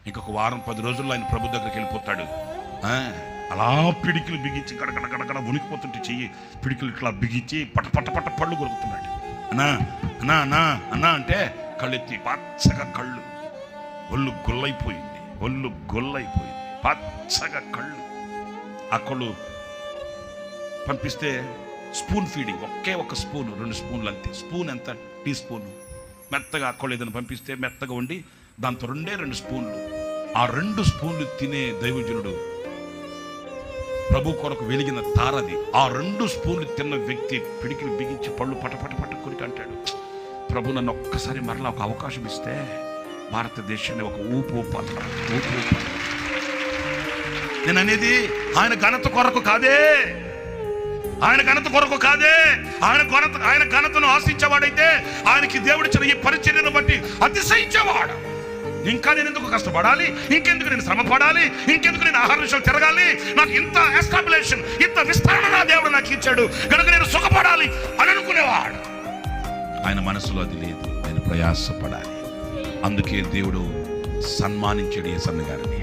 ఇంకొక వారం 10 రోజుల్లో ఆయన ప్రభు దగ్గరికి వెళ్ళిపోతాడు. అలా పిడికిలు బిగించి గడగడ గడగడ ఉనికిపోతుంటే చెయ్యి పిడికిలు ఇట్లా బిగించి పట్ట పట్ట పట్ట పళ్ళు కొరుకుతున్నాడు. అన్నా అన్నా అన్నా అన్నా అంటే కళ్ళెత్తి పచ్చగా కళ్ళు, ఒళ్ళు గొల్లైపోయింది, పచ్చగా కళ్ళు. ఆ కళ్ళు పంపిస్తే స్పూన్ ఫీడింగ్, ఒకే ఒక స్పూను 2 స్పూన్లు అంతే. స్పూన్ ఎంత? Teaspoon. మెత్తగా ఆ కళ్ళు ఏదైనా పంపిస్తే మెత్తగా వండి దాంతో 2 స్పూన్లు. ఆ 2 స్పూన్లు తినే దైవజనుడు ప్రభు కొరకు వెలిగిన తారది. ఆ 2 స్పూన్లు తిన్న వ్యక్తి పిడికిలు బిగించి పళ్ళు పటపట పట్ట కొరికి అంటాడు, ప్రభు నన్ను ఒక్కసారి మరలా ఒక అవకాశం ఇస్తే భారతదేశాన్ని ఒక ఊపు ఊపాలి. నేను అనేది ఆయన ఘనత కొరకు కాదే, ఆయన ఘనతను ఆశించేవాడైతే ఆయనకి దేవుడిచ్చిన ఈ పరిచర్యను బట్టి అతిశయించేవాడు. ఇంకా నేను ఎందుకు కష్టపడాలి, ఇంకెందుకు నేను శ్రమ పడాలి, ఇంకెందుకు నేను ఆహార విషయాలు తిరగాలి, నాకు ఇంత ఎస్టాబ్లిషన్, ఇంత విస్తరణ నా దేవుడు నాకు ఇచ్చాడు కనుక నేను సుఖపడాలి అని అనుకునేవాడు. ఆయన మనసులో అది లేదు, ఆయన ప్రయాసపడాలి. అందుకే దేవుడు సన్మానించాడు యేసన్న గారిని.